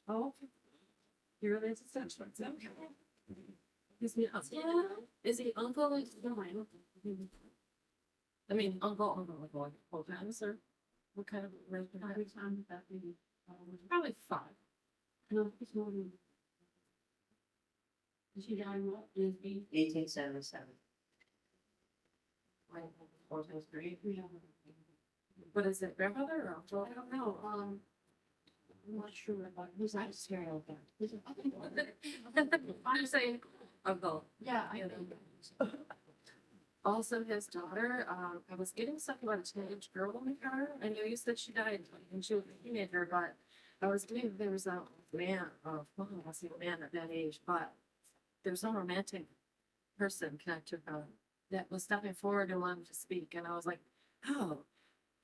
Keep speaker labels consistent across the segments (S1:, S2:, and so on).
S1: Oh, you're related to Central. Okay. Is he uncle? Is he uncle or mine? I mean, uncle, like both times, or what kind of relationship? Every time that maybe probably 5. No, he's more than. Is he dying what? Is he
S2: 1877.
S1: like 4 times 3? Yeah. What is it, grandfather or uncle? I don't know. I'm not sure about who's that stereotype. I'm saying uncle. Yeah, I know. Also, his daughter, I was getting stuff about a teenage girl in the car. I know you said she died when she was a teenager, but I was getting there was a man, I see a man at that age, but there's some romantic person connected to her that was stepping forward and wanted to speak. And I was like, oh.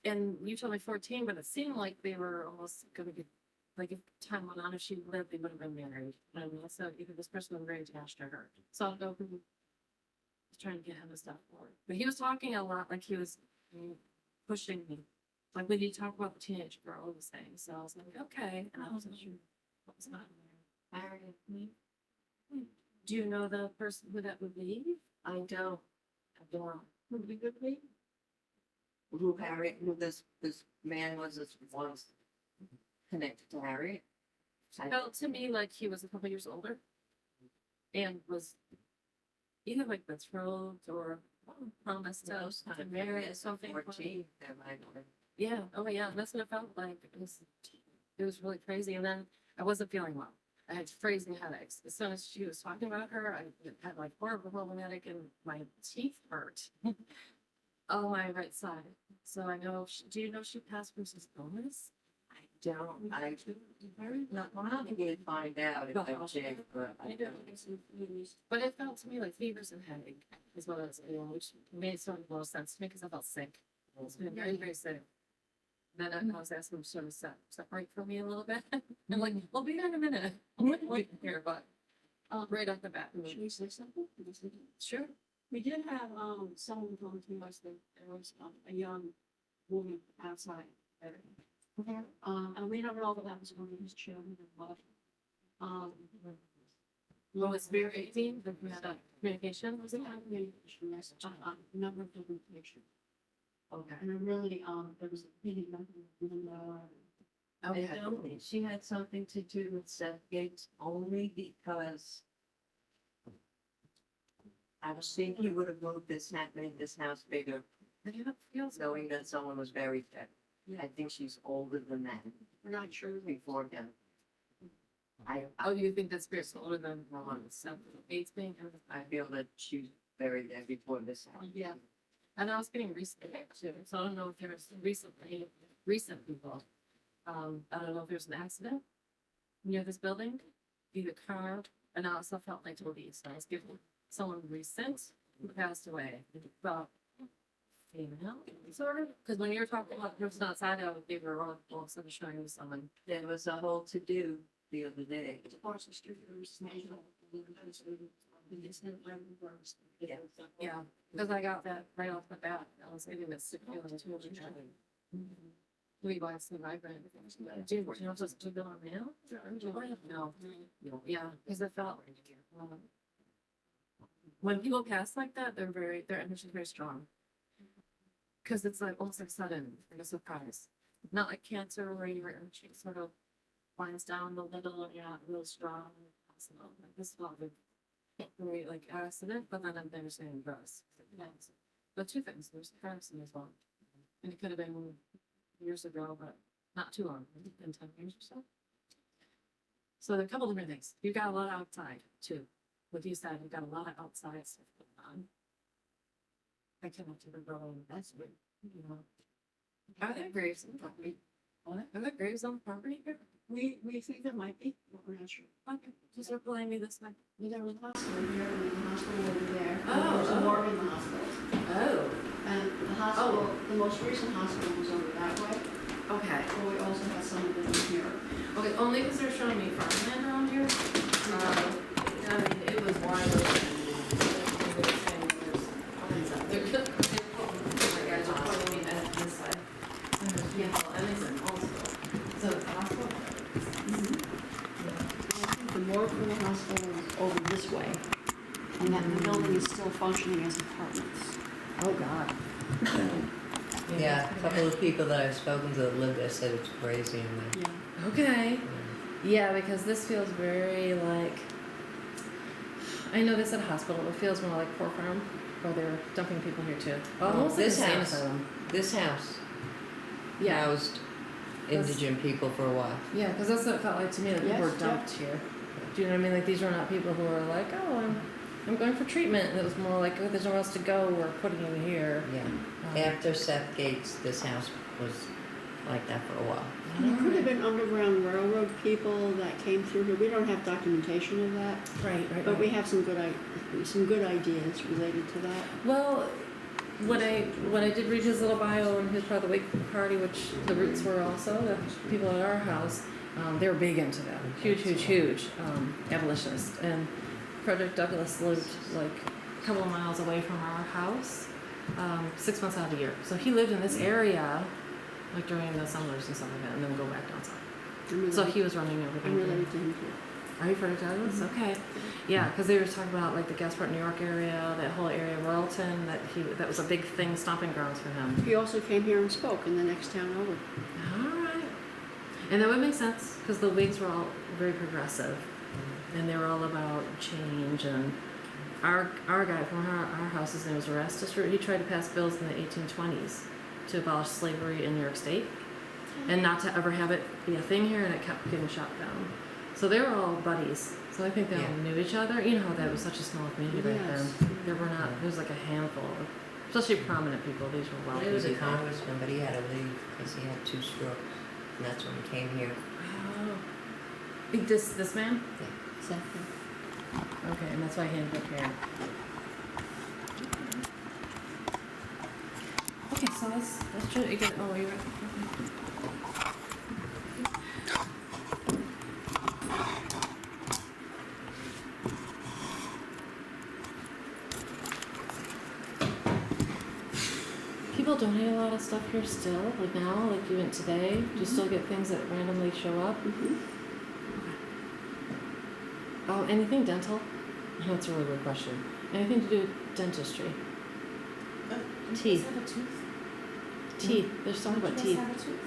S1: And you told me 14, but it seemed like they were almost going to get, like if time went on, if she lived, they would have been married. And so either this person was very attached to her. So I don't know who was trying to get him to step forward. But he was talking a lot, like he was pushing me. Like when you talk about the teenage girl, he was saying. So I was like, okay. And I wasn't sure what was not there. Do you know the person who that would be?
S2: I don't.
S1: Who would be good for me?
S2: Who Harriet, who this man was connected to Harriet.
S1: Felt to me like he was a couple years older and was either like betrothed or promised to marry or something.
S2: 14, that might have.
S1: Yeah. Oh yeah. That's what it felt like. It was really crazy. And then I wasn't feeling well. I had freezing headaches. As soon as she was talking about her, I had like horrible headache and my teeth hurt. On my right side. So I know, do you know she passed from this illness?
S2: I don't. Not obligated to find out if I check, but I don't.
S1: But it felt to me like fevers and headache is what I was feeling, which made so much sense to me because I felt sick. I was feeling very, very sick. Then I was asking him to sort of separate from me a little bit. I'm like, we'll be there in a minute. I'm like, wait here, but right off the bat.
S3: Should we say something?
S1: Sure.
S3: We did have someone come to us that there was a young woman outside. And we don't know that that was one of his children or what.
S1: Well, it's very 18, the communication was it?
S3: Communication message, number of communication.
S1: Okay.
S3: And really, there was a meeting number.
S2: I don't think she had something to do with Seth Gates only because I was thinking he would have moved made this house bigger, knowing that someone was buried there. I think she's older than that.
S3: We're not sure.
S2: Before him.
S1: Oh, you think that spirit's older than Bates being?
S2: I feel that she was buried there before this house.
S1: Yeah. And I was getting recent too, so I don't know if there was recent people. I don't know if there's an accident near this building, either car, and I also felt like police. So I was giving someone recent who passed away. Well, female, sort of. Because when you were talking about the person outside, they were all of a sudden showing me someone.
S2: There was a whole to-do the other day.
S3: Across the street, there was
S1: Yeah, because I got that right off the bat. I was getting this sick feeling too. We buy some migraine. Do you know supposed to go on mail? No. Yeah, because it felt when people pass like that, their energy is very strong. Because it's like almost like sudden, like a surprise. Not like cancer where your energy sort of winds down a little and you're not real strong. Like this felt very like accident, but then I'm there saying gross. But 2 things, there's comparison as well. And it could have been years ago, but not too long, maybe been 10 years or so. So there are a couple different things. You've got a lot outside too. What you said, you've got a lot of outside stuff going on. I connected with girl, that's weird. You know. Are there graves on the property? What? Are there graves on the property here?
S3: We think there might be, but we're not sure.
S1: Okay, just replying me this way.
S3: There was a hospital here, and the hospital over there.
S1: Oh,
S3: There's a morgue in the hospital.
S1: Oh.
S3: And the hospital, the most recent hospital was over that way.
S1: Okay.
S3: But we also have some of them here.
S1: Okay, only because they're showing me farmland around here. I mean, it was wild. They're good. Guys are pointing me at this side. Yeah, and it's also. So the hospital.
S3: the morgue for the hospital is over this way. And that the building is still functioning as apartments.
S1: Oh, God.
S2: Yeah, a couple of people that I've spoken to that live there said it's crazy in there.
S3: Yeah.
S1: Okay. Yeah, because this feels very like, I know this at a hospital, it feels more like Poor Farm, where they're dumping people here too. Almost like
S2: this
S1: insane
S2: house.
S1: asylum.
S2: This house
S1: Yeah,
S2: housed indigent people for a while.
S1: yeah, because that's what it felt like to me, that people
S3: Yes,
S1: were dumped here. Do you know what I mean? Like, these were not people who were like, oh, I'm going for treatment. And it was more like, oh, there's nowhere else to go, we're putting you here.
S2: Yeah. After Seth Gates, this house was like that for a while.
S3: It could have been Underground Railroad people that came through here. We don't have documentation of that,
S1: Right.
S3: but we have some good ideas related to that.
S1: Well, when I did read his little bio, and he was part of the Wake Party, which the Roots were also, the people at our house, they were big into that. Huge abolitionists. And Frederick Douglass lived like a couple of miles away from our house, 6 months out of the year. So he lived in this area, like during the summers and stuff like that, and then go back down south. So he was running everything.
S3: I'm related to him too.
S1: Are you Frederick Douglass? Okay. Yeah, because they were talking about like the Gasport, New York area, that whole area of Royalton, that was a big thing, stomping grounds for him.
S3: He also came here and spoke in the next town over.
S1: All right. And that would make sense, because the Whigs were all very progressive, and they were all about change. And our guy from our house, his name was Erastus. He tried to pass bills in the 1820s to abolish slavery in New York State, and not to ever have it be a thing here, and it kept getting shot down. So they were all buddies. So I think they all knew each other. You know how that was such a small community back then. There was like a handful of, especially prominent people. These were wealthy
S2: He was a
S1: people.
S2: congressman, but he had to leave because he had 2 strokes. And that's when he came here.
S1: Oh. This man?
S3: Exactly.
S1: Okay, and that's why he ended up here. Okay, so let's try to get. Oh, are you ready? People donate a lot of stuff here still, like now, like even today. Do you still get things that randomly show up?
S3: Mm-hmm.
S1: Oh, anything dental? I know it's a really weird question. Anything to do with dentistry? Teeth.
S4: Have a tooth?
S1: Teeth. There's talking about
S4: Did
S1: teeth.
S4: you guys have a tooth?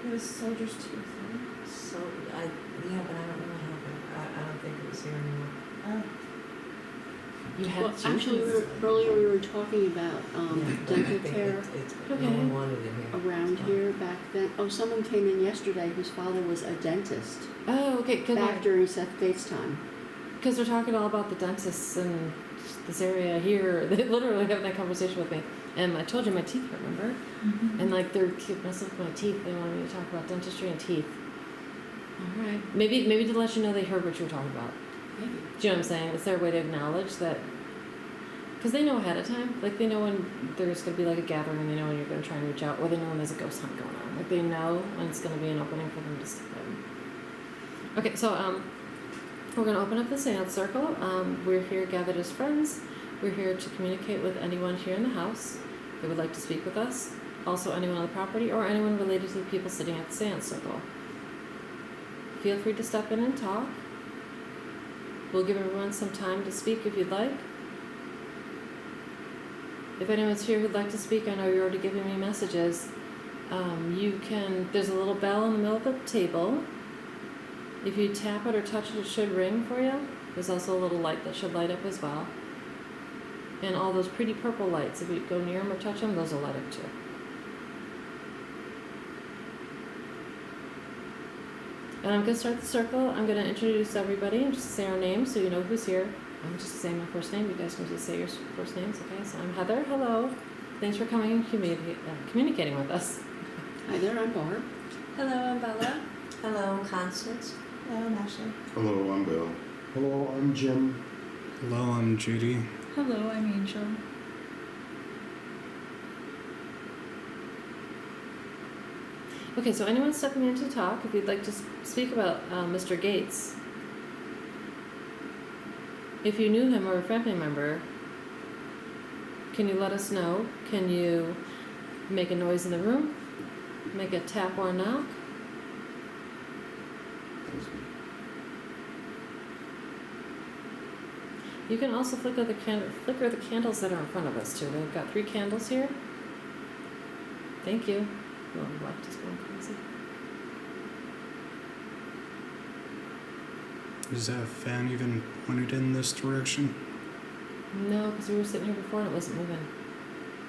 S4: It was soldier's tooth, right?
S2: So, but I don't know what happened. I don't think it was here anymore.
S4: Oh.
S1: You had
S3: Well,
S1: teeth?
S3: actually, earlier we were talking about
S2: Yeah, but I
S3: dental
S2: think
S3: care
S2: it's
S1: Okay.
S2: no one wanted it here.
S3: around here back then. Oh, someone came in yesterday whose father was a dentist
S1: Oh, okay.
S3: back during Seth Gates' time.
S1: Because they're talking all about the dentists in this area here. They literally have that conversation with me. And I told you my teeth hurt, remember?
S4: Mm-hmm.
S1: And like they're messing with my teeth. They wanted me to talk about dentistry and teeth. All right. Maybe to let you know they heard what you were talking about.
S3: Maybe.
S1: Do you know what I'm saying? It's their way to acknowledge that. Because they know ahead of time. Like they know when there's going to be like a gathering. They know when you're going to try and reach out. Or they know when there's a ghost hunt going on. Like they know when it's going to be an opening for them to step in. Okay, so we're going to open up the seance circle. We're here gathered as friends. We're here to communicate with anyone here in the house that would like to speak with us. Also anyone on the property or anyone related to the people sitting at the seance circle. Feel free to step in and talk. We'll give everyone some time to speak if you'd like. If anyone's here who'd like to speak, I know you're already giving me messages. There's a little bell in the middle of the table. If you tap it or touch it, it should ring for you. There's also a little light that should light up as well. And all those pretty purple lights, if you go near them or touch them, those will light up too. And I'm going to start the circle. I'm going to introduce everybody and just say our names so you know who's here. I'm just saying my first name. You guys can just say your first names, okay? So I'm Heather. Hello. Thanks for coming and communicating with us.
S3: Hi there, I'm Barb.
S4: Hello, I'm Bella.
S2: Hello, Constance.
S4: Hello, I'm Ashley.
S5: Hello, I'm Bill. Hello, I'm Jim.
S6: Hello, I'm Judy.
S4: Hello, I'm Angel.
S1: Okay, so anyone stepping in to talk, if you'd like to speak about Mr. Gates, if you knew him or a family member, can you let us know? Can you make a noise in the room? Make a tap or a knock?
S7: You can also flicker the candles that are in front of us too. We've got 3 candles here. Thank you. Oh, the light is going crazy.
S6: Is that fan even pointed in this direction?
S7: No, because we were sitting here before and it wasn't moving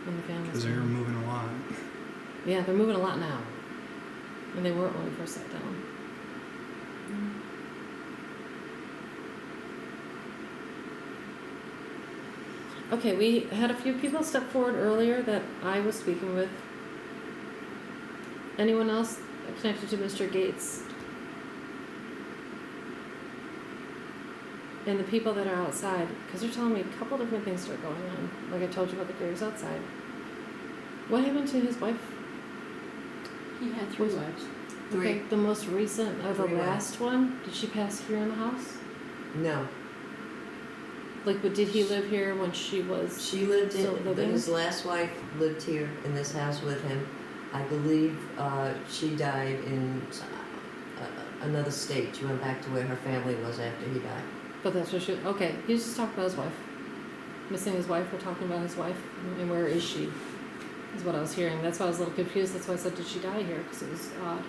S7: when the fan was
S6: Because they were
S7: going.
S6: moving a lot.
S7: Yeah, they're moving a lot now. And they weren't when we first sat down. Okay, we had a few people step forward earlier that I was speaking with. Anyone else connected to Mr. Gates? And the people that are outside, because they're telling me a couple different things that are going on. Like I told you about the graves outside. What happened to his wife?
S3: He had 3 wives.
S7: Okay, the most recent, or the
S2: 3
S7: last one, did she pass here in the house?
S2: No,
S7: Like, but did he live here when she was?
S2: she lived
S7: Still
S2: in,
S7: living?
S2: his last wife lived here in this house with him. I believe, she died in another state. She went back to where her family was after he died.
S7: But that's what she, okay, he was just talking about his wife. Missing his wife, we're talking about his wife, and where is she? Is what I was hearing. That's why I was a little confused. That's why I said, did she die here? Because it was odd.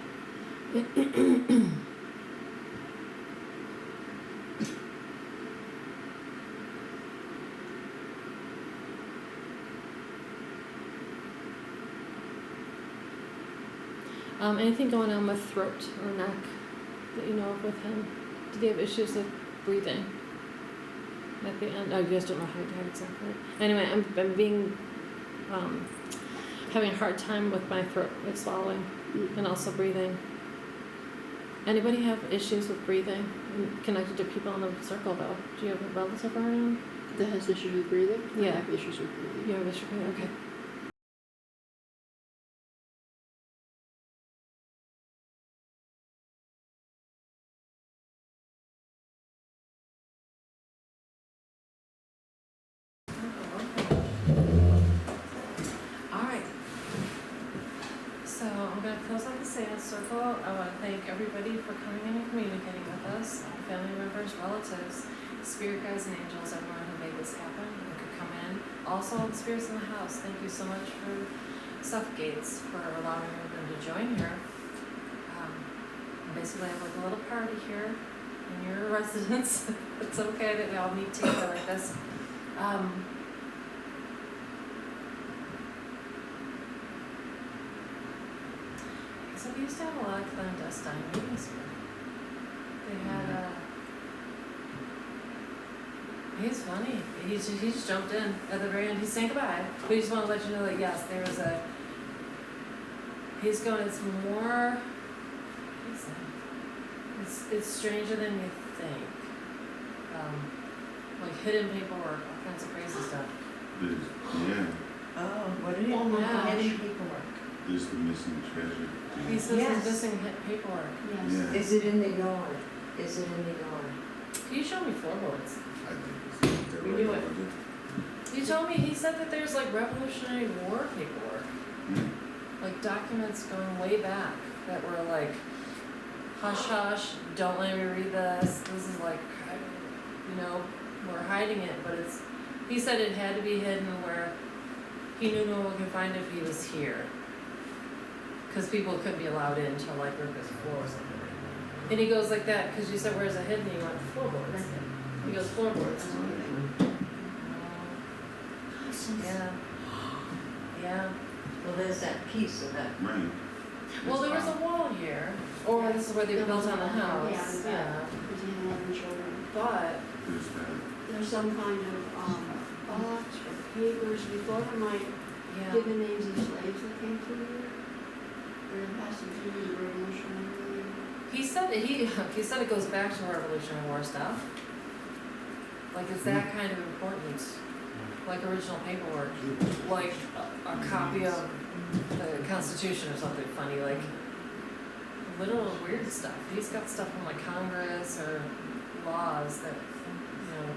S7: Anything going on with throat or neck that you know of with him? Did he have issues with breathing at the end? Oh, you guys don't know how he died exactly. Anyway, I'm being having a hard time with my throat, like swallowing, and also breathing. Anybody have issues with breathing connected to people in the circle though? Do you have a relative around?
S3: That has issues with breathing?
S7: Yeah.
S3: I have issues with breathing.
S7: You have issues with breathing? Okay. Alright. So I'm going to close out the seance circle. I want to thank everybody for coming in and communicating with us, family members, relatives, spirit guides and angels, everyone who made this happen and could come in. Also, the spirits in the house, thank you so much for Gates for allowing them to join here. Basically, I have like a little party here in your residence. It's okay that we all meet together like this. So we used to have a lot of clandestine meetings here. They had he's funny. He just jumped in at the very end. He's saying goodbye. We just want to let you know that yes, there was a. He's going. It's more. What is that? It's stranger than you think. Like hidden paperwork, all kinds of crazy stuff.
S5: Yeah,
S2: Oh, what did it?
S3: Oh my
S7: Yeah.
S3: gosh.
S2: Paperwork.
S5: there's the missing treasure.
S7: He says
S2: Yes.
S7: he's missing paperwork.
S3: Yes.
S5: Yeah.
S2: Is it in the yard? Is it in the yard?
S7: Can you show me floorboards?
S5: I think it's
S7: We do it. He told me, he said that there's like Revolutionary War paperwork. Like documents going way back that were like, hush hush, don't let me read this. This is like, you know, we're hiding it, but it's, he said it had to be hidden where he knew no one could find it if he was here. Cause people couldn't be allowed in until like rip his floor or something. And he goes like that, cause you said where's it hidden? He went floorboards. He goes floorboards. Yeah. Yeah.
S2: Well, there's that piece of that.
S5: Right.
S7: Well, there was a wall here, or this is where they built on the house, yeah.
S3: Because he had 11 children.
S7: But,
S5: There's that.
S3: There's some kind of box or papers. We thought it might
S7: yeah,
S3: give the names of slaves that came through here. Or it has to do with the Revolutionary War.
S7: he said it goes back to Revolutionary War stuff. Like it's that kind of important, like original paperwork, like a copy of the Constitution or something funny, like literal weird stuff. He's got stuff from like Congress or laws that, you know,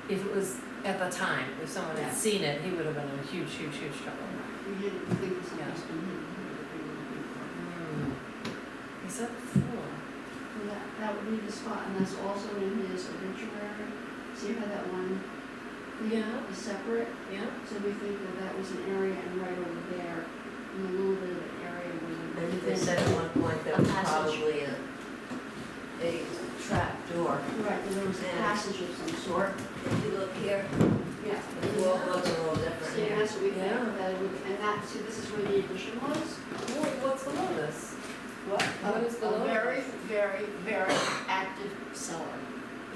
S7: if it was at the time, if someone had seen it, he would have been in huge trouble.
S3: We didn't think it's
S7: Yeah.
S3: supposed to be hidden.
S7: He said 4.
S3: So that would be the spot, and that's also in his obituary. See how that one
S7: Yeah,
S3: is separate?
S7: yeah.
S3: So we think that that was an area, and right over there, and a little bit of an area was.
S2: I think they said at one point there
S3: A
S2: was
S3: passage.
S2: probably a trap door.
S3: Right, and there was a
S2: Yeah.
S3: passage of some sort.
S2: If you look here,
S3: Yeah.
S2: the wall looks a little different
S3: See,
S2: here.
S3: that's what we think,
S7: Yeah.
S3: that it would, and that, see, this is where the addition was.
S7: What's below this?
S3: What?
S7: What is below
S3: A very,
S7: this?
S3: very, very active cellar.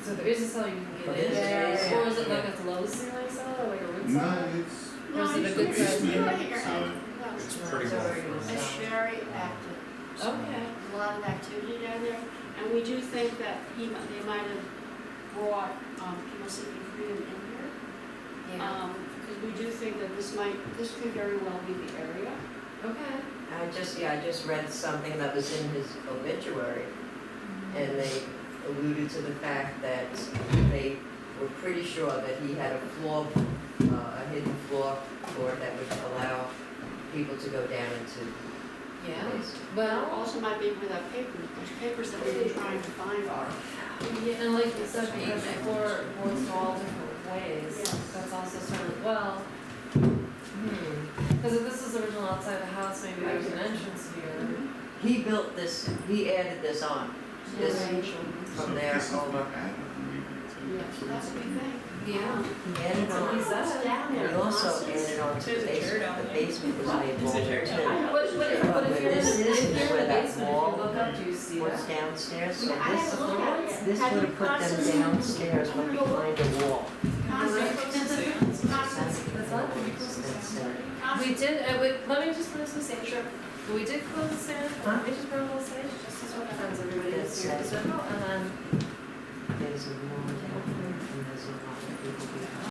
S7: So there is a cellar you can
S2: Oh,
S7: get in
S2: there's
S7: there,
S2: space,
S7: or is it
S2: yeah.
S7: like a low ceiling cellar, like a root
S5: No,
S7: cellar?
S5: it's
S7: Or is it a
S3: you
S7: good
S3: should-
S7: size
S3: you
S5: basement,
S3: should-
S5: so
S3: No,
S6: It's
S3: it's
S6: pretty
S7: So
S6: well.
S7: regular
S3: It's
S7: cellar.
S3: very active.
S7: Okay.
S3: There's a lot of activity down there, and we do think that they might have brought, people seeking freedom in here.
S7: Yeah.
S3: Because we do think that this could very well be the area.
S7: Okay.
S2: I just read something that was in his obituary, and they alluded to the fact that they were pretty sure that he had a floor, a hidden floor that would allow people to go down into
S7: Yeah.
S2: the basement.
S3: Well,
S7: Well,
S3: also might be where that there's papers that we've been trying to find are.
S7: yeah, and like you said, because the floor works all different ways,
S3: Yes.
S7: that's also sort of, well, because if this is original outside the house, maybe there's an entrance here.
S2: He built this, he added this on, this
S3: Residential.
S2: from
S5: so
S2: there
S5: this is
S2: over.
S5: not added, maybe,
S3: Yeah, so that's what we think.
S7: Yeah.
S2: He added
S7: That's what he
S2: on.
S7: said.
S3: It's down
S2: He
S3: there.
S2: also
S3: Constance.
S2: added on to the
S1: There's a chair
S2: basement.
S1: down
S2: The
S1: there.
S2: basement was made
S1: There's a
S2: longer
S1: chair
S2: too.
S1: down there.
S7: But if you're
S2: Where
S7: in
S2: this
S7: the,
S2: is,
S7: if you're
S2: where
S7: in the
S2: that
S7: basement, if
S2: wall
S7: you look up, do you see
S2: was
S7: that?
S2: downstairs, so
S3: I
S2: this,
S3: haven't looked at it yet.
S2: this would have put them downstairs, but behind a wall.
S3: Constance.
S7: That's all.
S2: That's,
S7: We did, let me just finish the stage, sure. We did close the stand,
S2: Huh?
S7: let me just bring the stage, just as what friends, everybody is
S2: That's
S7: here in the
S2: it.
S7: circle, and then
S2: there's a wall down here, and there's a lot of people behind.